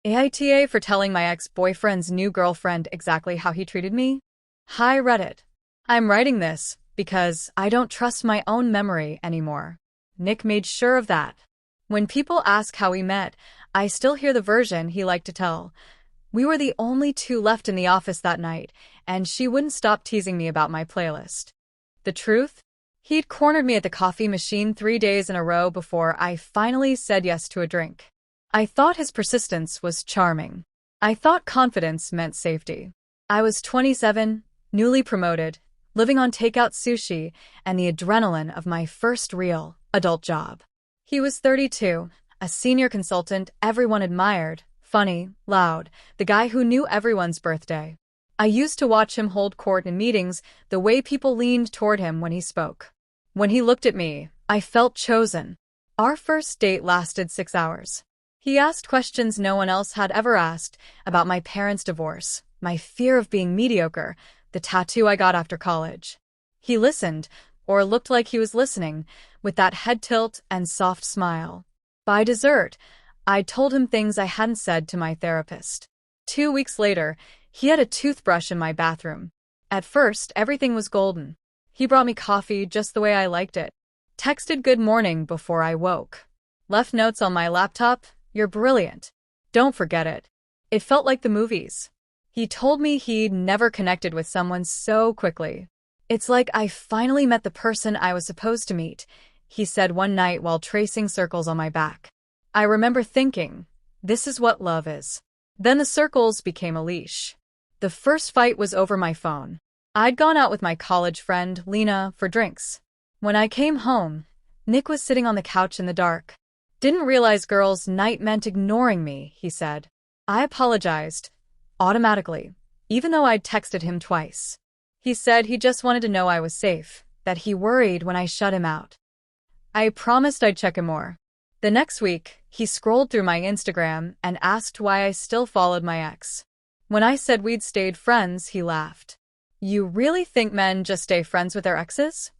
AITA for telling my ex-boyfriend's new girlfriend exactly how he treated me? Hi Reddit. I'm writing this because I don't trust my own memory anymore. Nick made sure of that. When people ask how we met, I still hear the version he liked to tell. We were the only two left in the office that night, and she wouldn't stop teasing me about my playlist. The truth? He'd cornered me at the coffee machine 3 days in a row before I finally said yes to a drink. I thought his persistence was charming. I thought confidence meant safety. I was 27, newly promoted, living on takeout sushi and the adrenaline of my first real adult job. He was 32, a senior consultant everyone admired, funny, loud, the guy who knew everyone's birthday. I used to watch him hold court in meetings, the way people leaned toward him when he spoke. When he looked at me, I felt chosen. Our first date lasted 6 hours. He asked questions no one else had ever asked about my parents' divorce, my fear of being mediocre, the tattoo I got after college. He listened, or looked like he was listening, with that head tilt and soft smile. By dessert, I told him things I hadn't said to my therapist. 2 weeks later, he had a toothbrush in my bathroom. At first, everything was golden. He brought me coffee just the way I liked it. Texted good morning before I woke. Left notes on my laptop. You're brilliant. Don't forget it. It felt like the movies. He told me he'd never connected with someone so quickly. It's like I finally met the person I was supposed to meet, he said one night while tracing circles on my back. I remember thinking, this is what love is. Then the circles became a leash. The first fight was over my phone. I'd gone out with my college friend, Lena, for drinks. When I came home, Nick was sitting on the couch in the dark. Didn't realize girls' night meant ignoring me, he said. I apologized, automatically, even though I'd texted him twice. He said he just wanted to know I was safe, that he worried when I shut him out. I promised I'd check him more. The next week, he scrolled through my Instagram and asked why I still followed my ex. When I said we'd stayed friends, he laughed. You really think men just stay friends with their exes?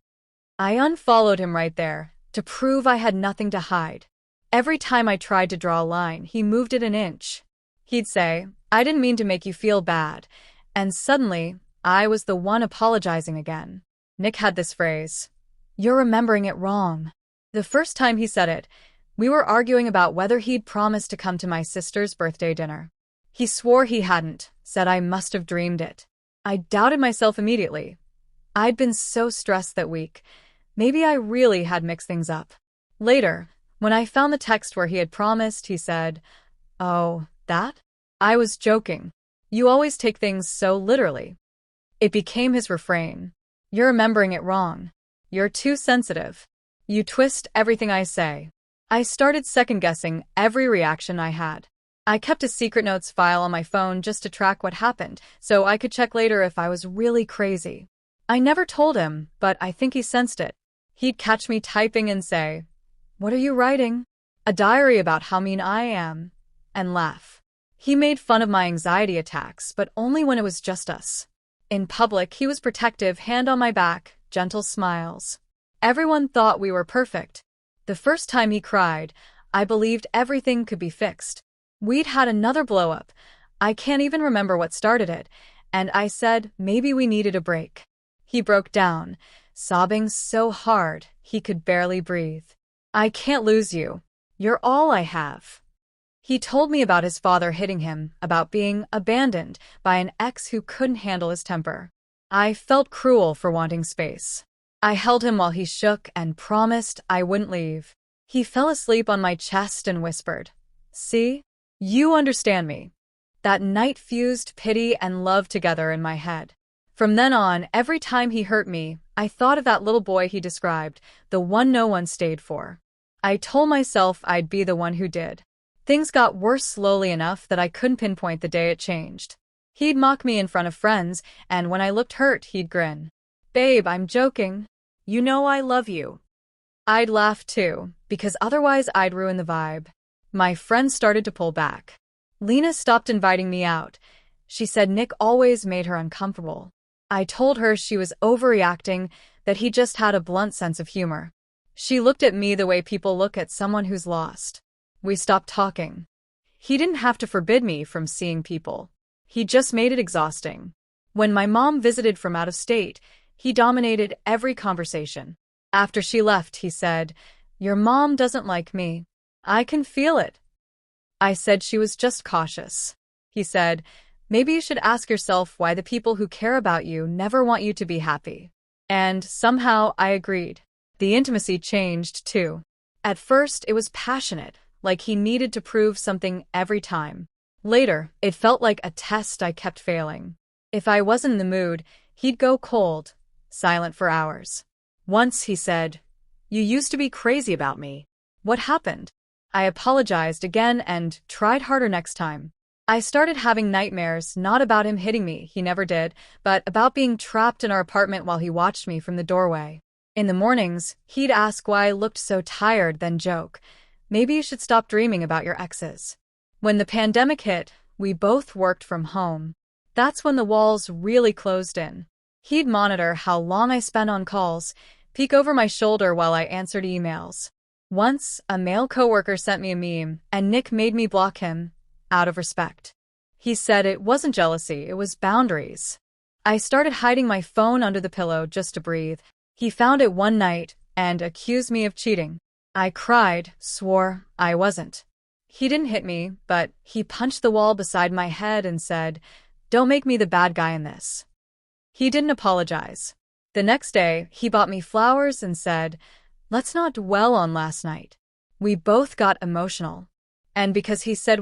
I unfollowed him right there, to prove I had nothing to hide. Every time I tried to draw a line, he moved it an inch. He'd say, I didn't mean to make you feel bad, and suddenly, I was the one apologizing again. Nick had this phrase, you're remembering it wrong. The first time he said it, we were arguing about whether he'd promised to come to my sister's birthday dinner. He swore he hadn't, said I must have dreamed it. I doubted myself immediately. I'd been so stressed that week. Maybe I really had mixed things up. Later, when I found the text where he had promised, he said, oh, that? I was joking. You always take things so literally. It became his refrain. You're remembering it wrong. You're too sensitive. You twist everything I say. I started second-guessing every reaction I had. I kept a secret notes file on my phone just to track what happened, so I could check later if I was really crazy. I never told him, but I think he sensed it. He'd catch me typing and say, what are you writing? A diary about how mean I am, and laugh. He made fun of my anxiety attacks, but only when it was just us. In public, he was protective, hand on my back, gentle smiles. Everyone thought we were perfect. The first time he cried, I believed everything could be fixed. We'd had another blow-up. I can't even remember what started it, and I said maybe we needed a break. He broke down, sobbing so hard he could barely breathe. I can't lose you. You're all I have. He told me about his father hitting him, about being abandoned by an ex who couldn't handle his temper. I felt cruel for wanting space. I held him while he shook and promised I wouldn't leave. He fell asleep on my chest and whispered, see? You understand me. That night fused pity and love together in my head. From then on, every time he hurt me, I thought of that little boy he described, the one no one stayed for. I told myself I'd be the one who did. Things got worse slowly enough that I couldn't pinpoint the day it changed. He'd mock me in front of friends, and when I looked hurt, he'd grin. Babe, I'm joking. You know I love you. I'd laugh too, because otherwise I'd ruin the vibe. My friends started to pull back. Lena stopped inviting me out. She said Nick always made her uncomfortable. I told her she was overreacting, that he just had a blunt sense of humor. She looked at me the way people look at someone who's lost. We stopped talking. He didn't have to forbid me from seeing people. He just made it exhausting. When my mom visited from out of state, he dominated every conversation. After she left, he said, "Your mom doesn't like me. I can feel it." I said she was just cautious. He said, "Maybe you should ask yourself why the people who care about you never want you to be happy." And somehow I agreed. The intimacy changed too. At first, it was passionate, like he needed to prove something every time. Later, it felt like a test I kept failing. If I wasn't in the mood, he'd go cold, silent for hours. Once he said, "You used to be crazy about me. What happened?" I apologized again and tried harder next time. I started having nightmares, not about him hitting me, he never did, but about being trapped in our apartment while he watched me from the doorway. In the mornings, he'd ask why I looked so tired, then joke, "Maybe you should stop dreaming about your exes." When the pandemic hit, we both worked from home. That's when the walls really closed in. He'd monitor how long I spent on calls, peek over my shoulder while I answered emails. Once, a male coworker sent me a meme, and Nick made me block him, out of respect. He said it wasn't jealousy, it was boundaries. I started hiding my phone under the pillow just to breathe. He found it one night and accused me of cheating. I cried, swore I wasn't. He didn't hit me, but he punched the wall beside my head and said, "Don't make me the bad guy in this." He didn't apologize. The next day, he bought me flowers and said, "Let's not dwell on last night." We both got emotional. And because he said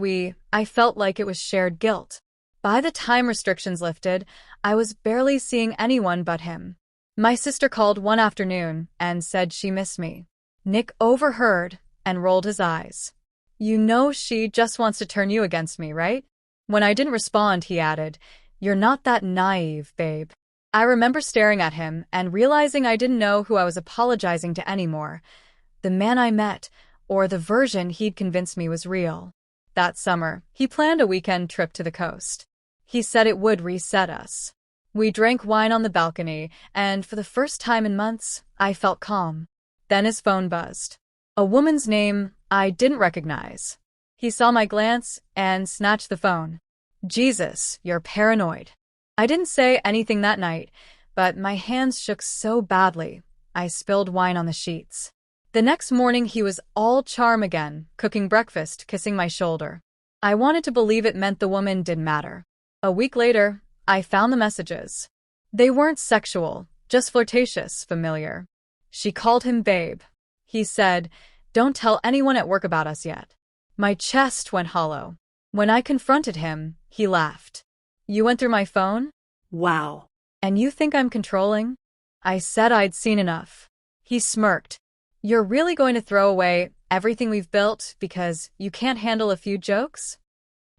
I felt like it was shared guilt. By the time restrictions lifted, I was barely seeing anyone but him. My sister called one afternoon and said she missed me. Nick overheard and rolled his eyes. "You know she just wants to turn you against me, right?" When I didn't respond, he added, "You're not that naive, babe." I remember staring at him and realizing I didn't know who I was apologizing to anymore. The man I met, or the version he'd convinced me was real. That summer, he planned a weekend trip to the coast. He said it would reset us. We drank wine on the balcony, and for the first time in months, I felt calm. Then his phone buzzed. A woman's name I didn't recognize. He saw my glance and snatched the phone. "Jesus, you're paranoid." I didn't say anything that night, but my hands shook so badly, I spilled wine on the sheets. The next morning he was all charm again, cooking breakfast, kissing my shoulder. I wanted to believe it meant the woman didn't matter. A week later, I found the messages. They weren't sexual, just flirtatious, familiar. She called him babe. He said, "Don't tell anyone at work about us yet." My chest went hollow. When I confronted him, he laughed. "You went through my phone? Wow. And you think I'm controlling?" I said I'd seen enough. He smirked. "You're really going to throw away everything we've built because you can't handle a few jokes?"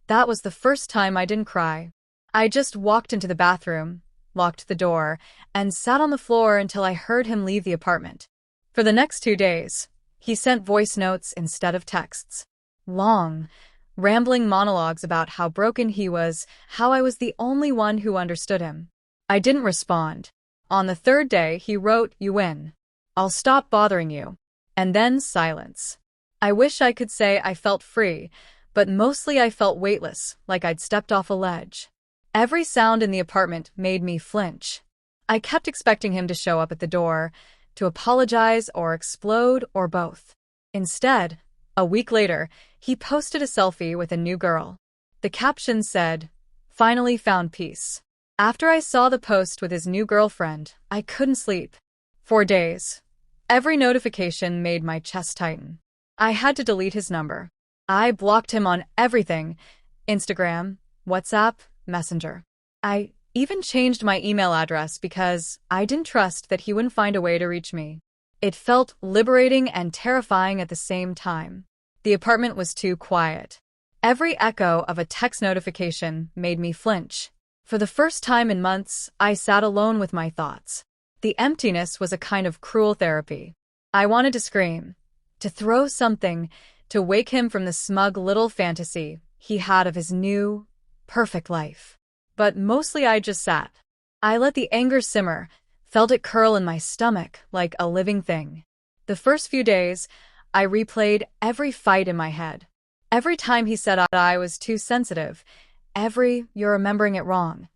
That was the first time I didn't cry. I just walked into the bathroom, locked the door, and sat on the floor until I heard him leave the apartment. For the next 2 days, he sent voice notes instead of texts. Long, rambling monologues about how broken he was, how I was the only one who understood him. I didn't respond. On the 3rd day, he wrote, "You win. I'll stop bothering you." And then silence. I wish I could say I felt free, but mostly I felt weightless, like I'd stepped off a ledge. Every sound in the apartment made me flinch. I kept expecting him to show up at the door, to apologize or explode or both. Instead, a week later, he posted a selfie with a new girl. The caption said, "Finally found peace." After I saw the post with his new girlfriend, I couldn't sleep. For days. Every notification made my chest tighten. I had to delete his number. I blocked him on everything: Instagram, WhatsApp, Messenger. I even changed my email address because I didn't trust that he wouldn't find a way to reach me. It felt liberating and terrifying at the same time. The apartment was too quiet. Every echo of a text notification made me flinch. For the first time in months, I sat alone with my thoughts. The emptiness was a kind of cruel therapy. I wanted to scream, to throw something, to wake him from the smug little fantasy he had of his new, perfect life. But mostly I just sat. I let the anger simmer, felt it curl in my stomach like a living thing. The first few days, I replayed every fight in my head. Every time he said I was too sensitive, you're remembering it wrong.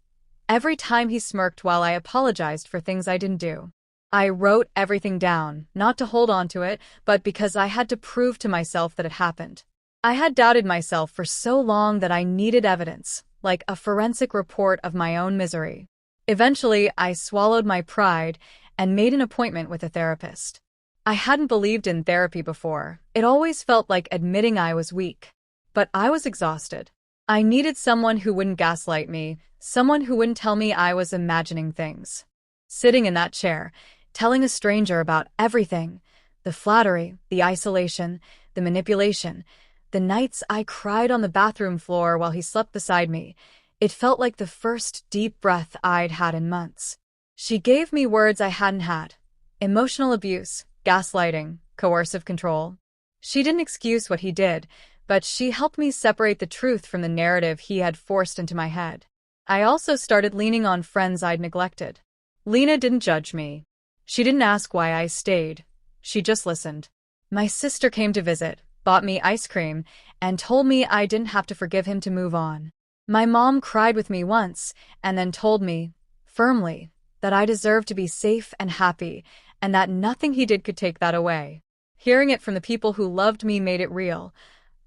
Every time he smirked while I apologized for things I didn't do. I wrote everything down, not to hold on to it, but because I had to prove to myself that it happened. I had doubted myself for so long that I needed evidence, like a forensic report of my own misery. Eventually, I swallowed my pride and made an appointment with a therapist. I hadn't believed in therapy before. It always felt like admitting I was weak. But I was exhausted. I needed someone who wouldn't gaslight me, someone who wouldn't tell me I was imagining things. Sitting in that chair, telling a stranger about everything, the flattery, the isolation, the manipulation, the nights I cried on the bathroom floor while he slept beside me, it felt like the first deep breath I'd had in months. She gave me words I hadn't had: emotional abuse, gaslighting, coercive control. She didn't excuse what he did, but she helped me separate the truth from the narrative he had forced into my head. I also started leaning on friends I'd neglected. Lena didn't judge me. She didn't ask why I stayed. She just listened. My sister came to visit, bought me ice cream, and told me I didn't have to forgive him to move on. My mom cried with me once, and then told me, firmly, that I deserved to be safe and happy, and that nothing he did could take that away. Hearing it from the people who loved me made it real.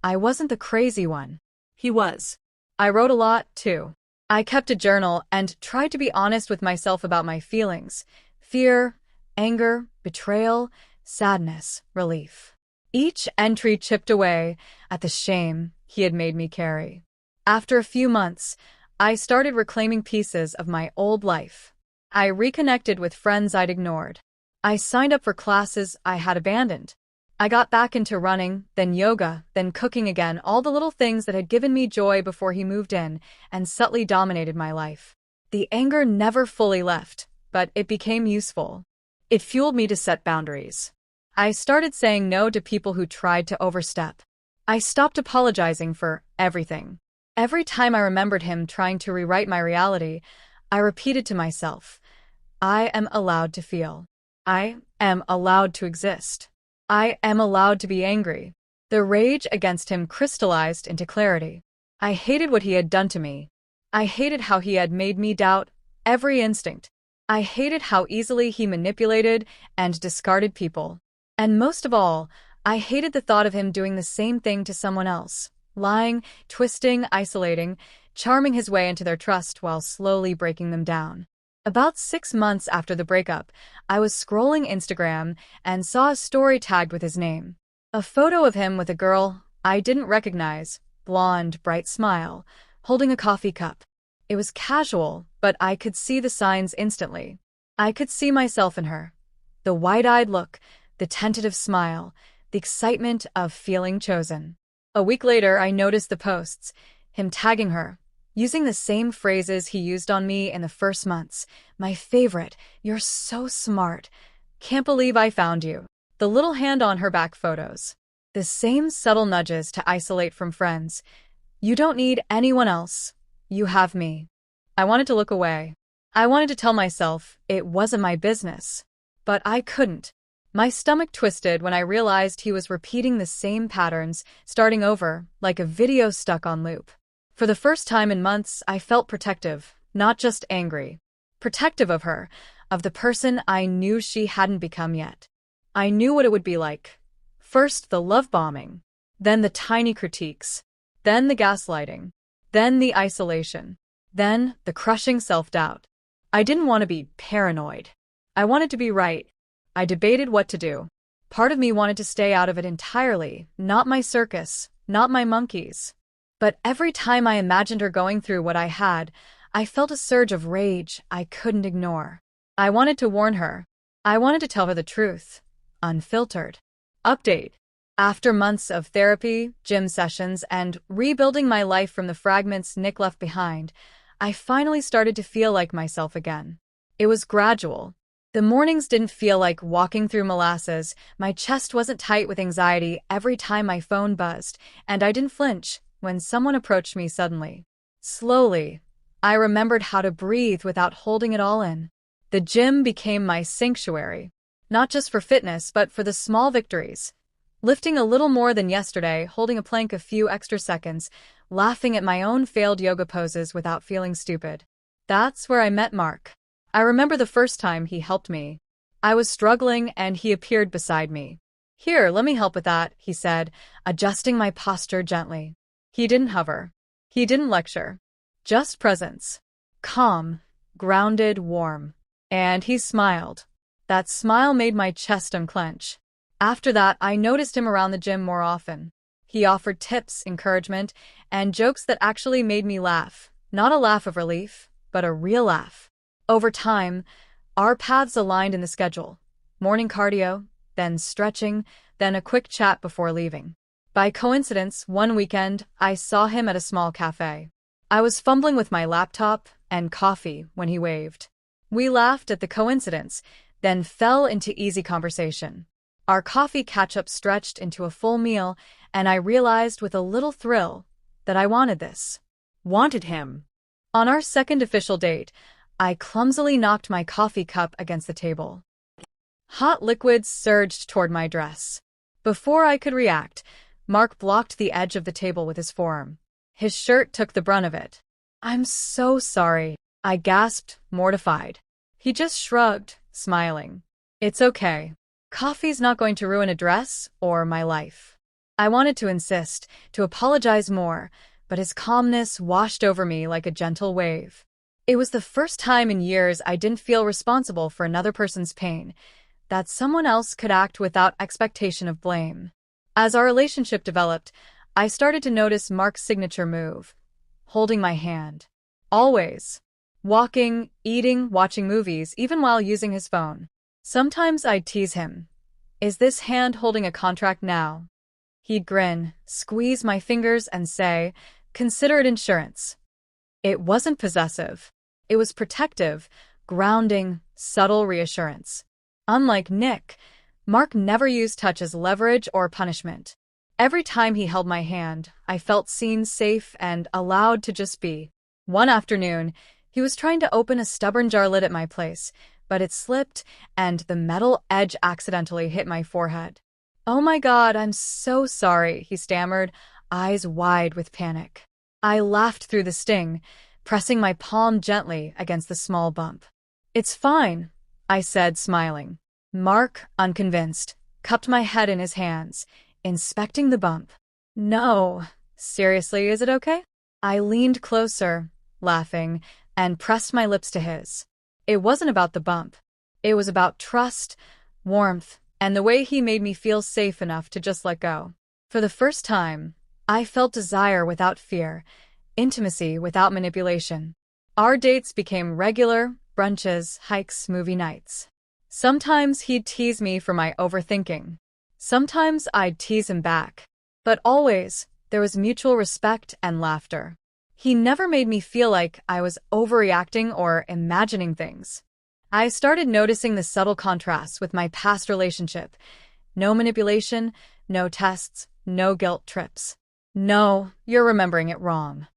I wasn't the crazy one. He was. I wrote a lot, too. I kept a journal and tried to be honest with myself about my feelings: fear, anger, betrayal, sadness, relief. Each entry chipped away at the shame he had made me carry. After a few months, I started reclaiming pieces of my old life. I reconnected with friends I'd ignored. I signed up for classes I had abandoned. I got back into running, then yoga, then cooking again, all the little things that had given me joy before he moved in and subtly dominated my life. The anger never fully left, but it became useful. It fueled me to set boundaries. I started saying no to people who tried to overstep. I stopped apologizing for everything. Every time I remembered him trying to rewrite my reality, I repeated to myself, I am allowed to feel. I am allowed to exist. I am allowed to be angry. The rage against him crystallized into clarity. I hated what he had done to me. I hated how he had made me doubt every instinct. I hated how easily he manipulated and discarded people. And most of all, I hated the thought of him doing the same thing to someone else, lying, twisting, isolating, charming his way into their trust while slowly breaking them down. About 6 months after the breakup, I was scrolling Instagram and saw a story tagged with his name. A photo of him with a girl I didn't recognize, blonde, bright smile, holding a coffee cup. It was casual, but I could see the signs instantly. I could see myself in her. The wide-eyed look, the tentative smile, the excitement of feeling chosen. A week later, I noticed the posts, him tagging her, using the same phrases he used on me in the first months. My favorite, you're so smart. Can't believe I found you. The little hand on her back photos. The same subtle nudges to isolate from friends. You don't need anyone else. You have me. I wanted to look away. I wanted to tell myself it wasn't my business. But I couldn't. My stomach twisted when I realized he was repeating the same patterns, starting over, like a video stuck on loop. For the first time in months, I felt protective, not just angry. Protective of her, of the person I knew she hadn't become yet. I knew what it would be like. First, the love bombing. Then the tiny critiques. Then the gaslighting. Then the isolation. Then the crushing self-doubt. I didn't want to be paranoid. I wanted to be right. I debated what to do. Part of me wanted to stay out of it entirely, not my circus, not my monkeys. But every time I imagined her going through what I had, I felt a surge of rage I couldn't ignore. I wanted to warn her. I wanted to tell her the truth. Unfiltered. Update. After months of therapy, gym sessions, and rebuilding my life from the fragments Nick left behind, I finally started to feel like myself again. It was gradual. The mornings didn't feel like walking through molasses, my chest wasn't tight with anxiety every time my phone buzzed, and I didn't flinch when someone approached me suddenly. Slowly, I remembered how to breathe without holding it all in. The gym became my sanctuary, not just for fitness but for the small victories. lifting a little more than yesterday, holding a plank a few extra seconds, laughing at my own failed yoga poses without feeling stupid. That's where I met Mark. I remember the first time he helped me. I was struggling and he appeared beside me. "Here, let me help with that," he said, adjusting my posture gently. He didn't hover. He didn't lecture. Just presence. Calm, grounded, warm. And he smiled. That smile made my chest unclench. After that, I noticed him around the gym more often. He offered tips, encouragement, and jokes that actually made me laugh. Not a laugh of relief, but a real laugh. Over time, our paths aligned in the schedule. Morning cardio, then stretching, then a quick chat before leaving. By coincidence, one weekend, I saw him at a small cafe. I was fumbling with my laptop and coffee when he waved. We laughed at the coincidence, then fell into easy conversation. Our coffee catch-up stretched into a full meal, and I realized with a little thrill that I wanted this. Wanted him. On our second official date, I clumsily knocked my coffee cup against the table. Hot liquids surged toward my dress. Before I could react, Mark blocked the edge of the table with his forearm. His shirt took the brunt of it. "I'm so sorry," I gasped, mortified. He just shrugged, smiling. "It's okay. Coffee's not going to ruin a dress or my life." I wanted to insist, to apologize more, but his calmness washed over me like a gentle wave. It was the first time in years I didn't feel responsible for another person's pain, that someone else could act without expectation of blame. As our relationship developed, I started to notice Mark's signature move. Holding my hand. Always. Walking, eating, watching movies, even while using his phone. Sometimes I'd tease him. "Is this hand holding a contract now?" He'd grin, squeeze my fingers, and say, "Consider it insurance." It wasn't possessive. It was protective, grounding, subtle reassurance. Unlike Nick, Mark never used touch as leverage or punishment. Every time he held my hand, I felt seen, safe, and allowed to just be. One afternoon, he was trying to open a stubborn jar lid at my place, but it slipped, and the metal edge accidentally hit my forehead. "Oh my God, I'm so sorry," he stammered, eyes wide with panic. I laughed through the sting, pressing my palm gently against the small bump. "It's fine," I said, smiling. Mark, unconvinced, cupped my head in his hands, inspecting the bump. "No, seriously, is it okay?" I leaned closer, laughing, and pressed my lips to his. It wasn't about the bump. It was about trust, warmth, and the way he made me feel safe enough to just let go. For the first time, I felt desire without fear, intimacy without manipulation. Our dates became regular, brunches, hikes, movie nights. Sometimes he'd tease me for my overthinking. Sometimes I'd tease him back. But always, there was mutual respect and laughter. He never made me feel like I was overreacting or imagining things. I started noticing the subtle contrasts with my past relationship. No manipulation, no tests, no guilt trips. "No, you're remembering it wrong."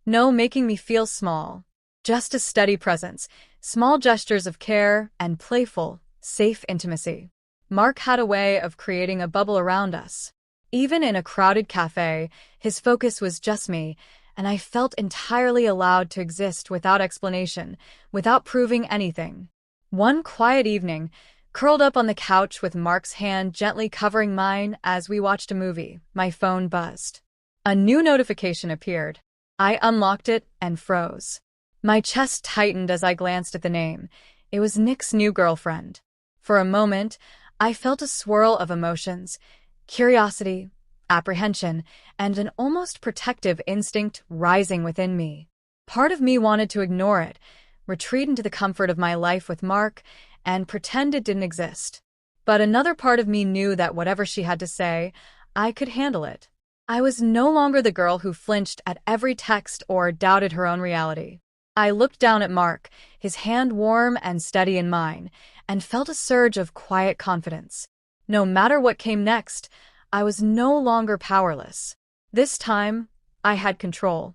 No making me feel small. Just a steady presence, small gestures of care, and playful, safe intimacy. Mark had a way of creating a bubble around us. Even in a crowded cafe, his focus was just me, and I felt entirely allowed to exist without explanation, without proving anything. One quiet evening, curled up on the couch with Mark's hand gently covering mine as we watched a movie, my phone buzzed. A new notification appeared. I unlocked it and froze. My chest tightened as I glanced at the name. It was Nick's new girlfriend. For a moment, I felt a swirl of emotions, curiosity, apprehension, and an almost protective instinct rising within me. Part of me wanted to ignore it, retreat into the comfort of my life with Mark, and pretend it didn't exist. But another part of me knew that whatever she had to say, I could handle it. I was no longer the girl who flinched at every text or doubted her own reality. I looked down at Mark, his hand warm and steady in mine, and felt a surge of quiet confidence. No matter what came next, I was no longer powerless. This time, I had control.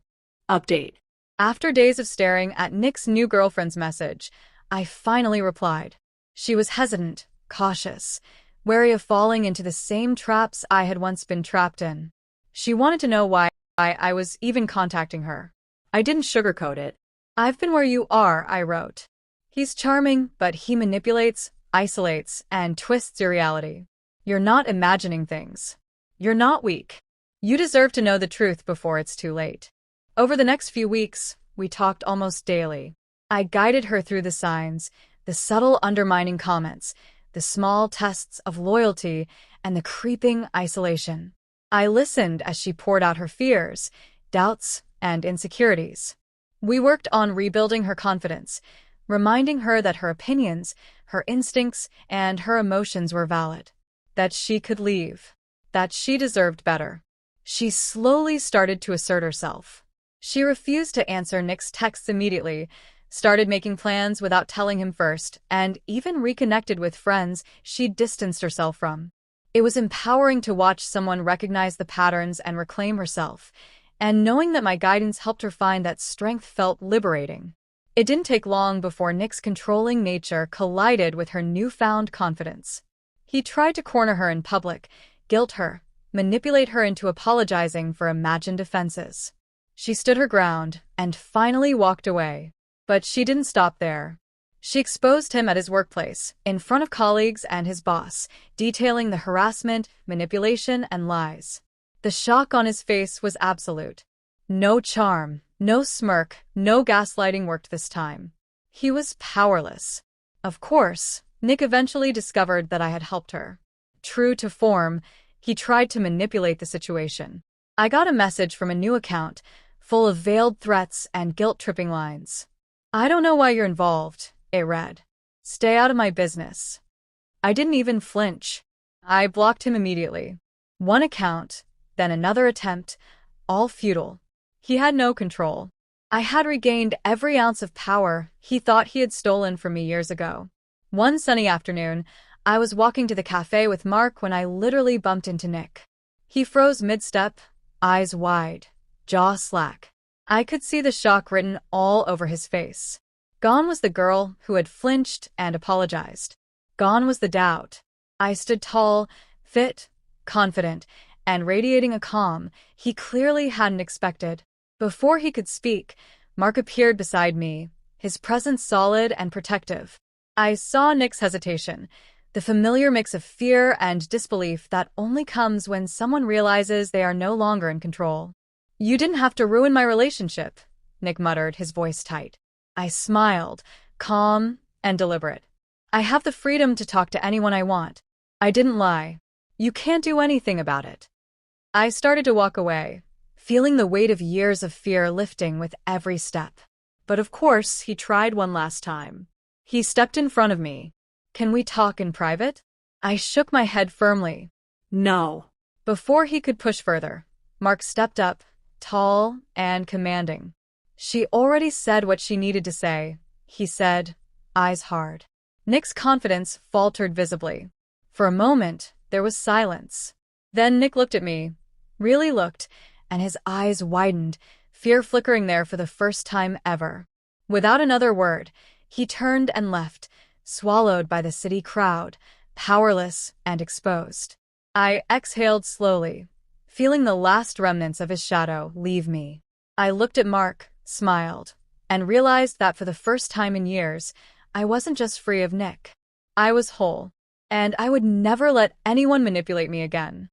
Update. After days of staring at Nick's new girlfriend's message, I finally replied. She was hesitant, cautious, wary of falling into the same traps I had once been trapped in. She wanted to know why I was even contacting her. I didn't sugarcoat it. "I've been where you are," I wrote. "He's charming, but he manipulates, isolates, and twists your reality. You're not imagining things. You're not weak. You deserve to know the truth before it's too late." Over the next few weeks, we talked almost daily. I guided her through the signs, the subtle undermining comments, the small tests of loyalty, and the creeping isolation. I listened as she poured out her fears, doubts, and insecurities. We worked on rebuilding her confidence, reminding her that her opinions, her instincts, and her emotions were valid, that she could leave, that she deserved better. She slowly started to assert herself. She refused to answer Nick's texts immediately, started making plans without telling him first, and even reconnected with friends she'd distanced herself from. It was empowering to watch someone recognize the patterns and reclaim herself, and knowing that my guidance helped her find that strength felt liberating. It didn't take long before Nick's controlling nature collided with her newfound confidence. He tried to corner her in public, guilt her, manipulate her into apologizing for imagined offenses. She stood her ground and finally walked away. But she didn't stop there. She exposed him at his workplace, in front of colleagues and his boss, detailing the harassment, manipulation, and lies. The shock on his face was absolute. No charm, no smirk, no gaslighting worked this time. He was powerless. Of course, Nick eventually discovered that I had helped her. True to form, he tried to manipulate the situation. I got a message from a new account, full of veiled threats and guilt-tripping lines. "I don't know why you're involved," it read. "Stay out of my business." I didn't even flinch. I blocked him immediately. One account, then another attempt, all futile. He had no control. I had regained every ounce of power he thought he had stolen from me years ago. One sunny afternoon, I was walking to the cafe with Mark when I literally bumped into Nick. He froze mid-step, eyes wide, jaw slack. I could see the shock written all over his face. Gone was the girl who had flinched and apologized. Gone was the doubt. I stood tall, fit, confident, and radiating a calm he clearly hadn't expected. Before he could speak, Mark appeared beside me, his presence solid and protective. I saw Nick's hesitation, the familiar mix of fear and disbelief that only comes when someone realizes they are no longer in control. "You didn't have to ruin my relationship," Nick muttered, his voice tight. I smiled, calm and deliberate. "I have the freedom to talk to anyone I want. I didn't lie. You can't do anything about it." I started to walk away, feeling the weight of years of fear lifting with every step. But of course, he tried one last time. He stepped in front of me. "Can we talk in private?" I shook my head firmly. "No." Before he could push further, Mark stepped up, tall and commanding. "She already said what she needed to say," he said, eyes hard. Nick's confidence faltered visibly. For a moment, there was silence. Then Nick looked at me, really looked, and his eyes widened, fear flickering there for the first time ever. Without another word, he turned and left, swallowed by the city crowd, powerless and exposed. I exhaled slowly, feeling the last remnants of his shadow leave me. I looked at Mark, smiled, and realized that for the first time in years, I wasn't just free of Nick. I was whole, and I would never let anyone manipulate me again.